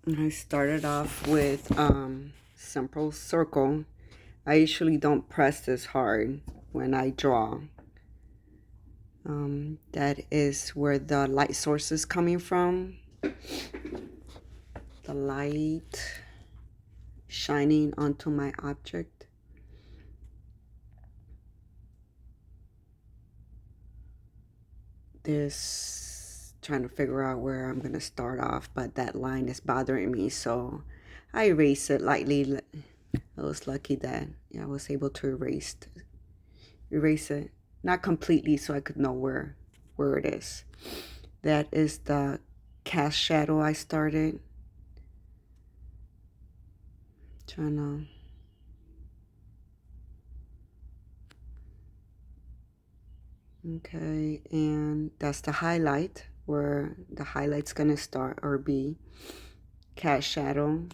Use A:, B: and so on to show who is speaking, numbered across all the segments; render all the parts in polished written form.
A: I started off with simple circle. I usually don't press this hard when I draw. That is where the light source is coming from. The light shining onto my object. This trying to figure out where I'm gonna start off, but that line is bothering me, so I erase it lightly. I was lucky that I was able to erase it, not completely, so I could know where it is. That is the cast shadow I started. Trying to okay, and that's the highlight where the highlight's gonna start or be cast shadow.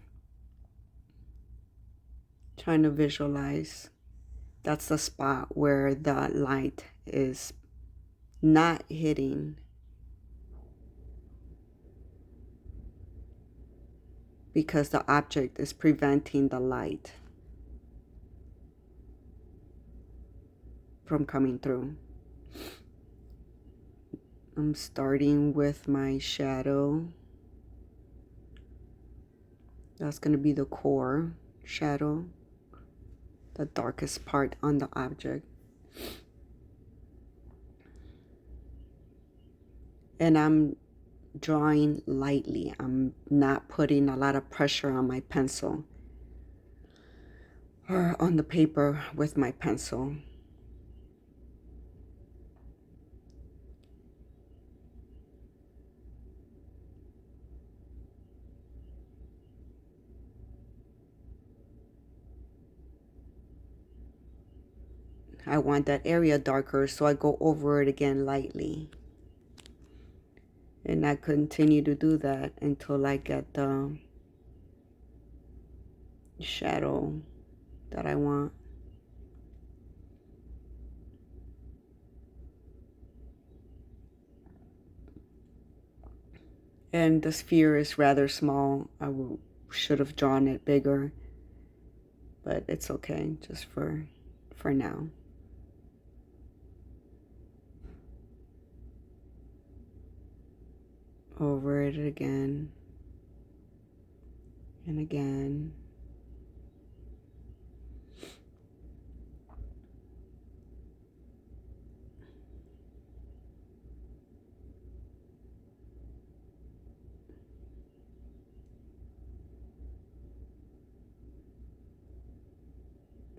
A: Trying to visualize. That's the spot where the light is not hitting because the object is preventing the light from coming through. I'm starting with my shadow. That's going to be the core shadow, the darkest part on the object. And I'm drawing lightly. I'm not putting a lot of pressure on my pencil or on the paper with my pencil. I want that area darker, so I go over it again lightly. And I continue to do that until I get the shadow that I want. And the sphere is rather small. Should have drawn it bigger, but it's okay just for now. Over it again and again.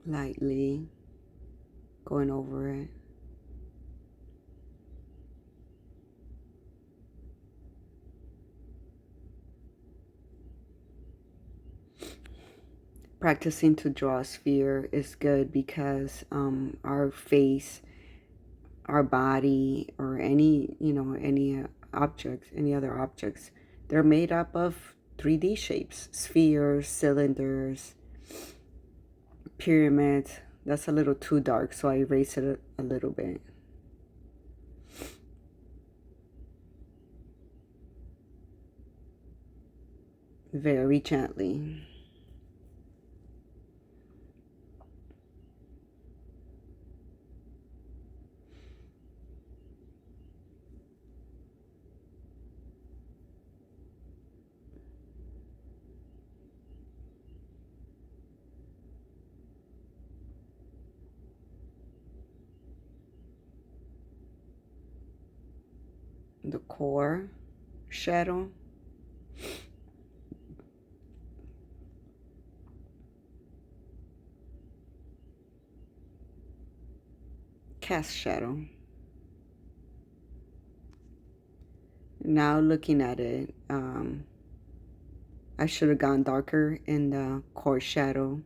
A: Lightly going over it. Practicing to draw a sphere is good because our face, our body, or any objects, any other objects, they're made up of 3D shapes, spheres, cylinders, pyramids. That's a little too dark, so I erase it a little bit. Very gently. The core shadow. Cast shadow. Now looking at it, I should have gone darker in the core shadow.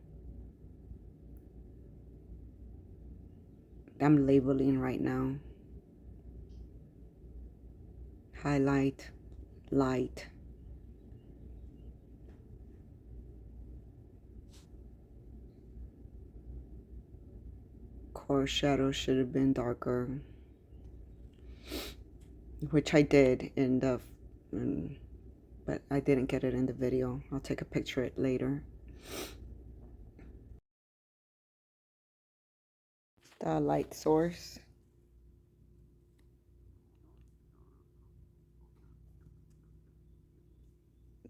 A: I'm labeling right now. Highlight, light. Core shadow should have been darker, which I did in the but I didn't get it in the video. I'll take a picture of it later. The light source.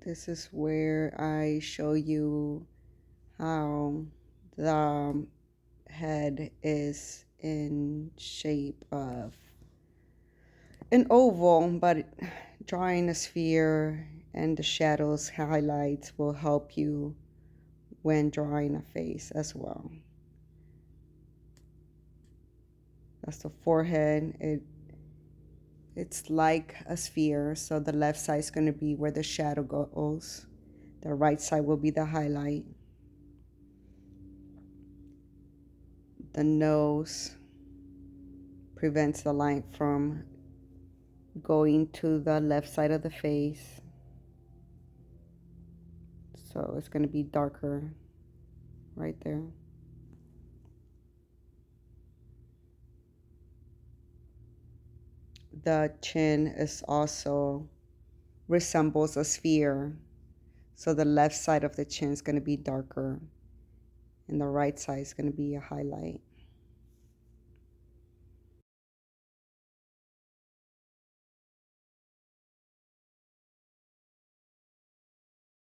A: This is where I show you how the head is in shape of an oval, but drawing a sphere and the shadows highlights will help you when drawing a face as well. That's the forehead. It's like a sphere, so the left side is going to be where the shadow goes. The right side will be the highlight. The nose prevents the light from going to the left side of the face. So it's going to be darker right there. The chin is also resembles a sphere. So the left side of the chin is going to be darker and the right side is going to be a highlight.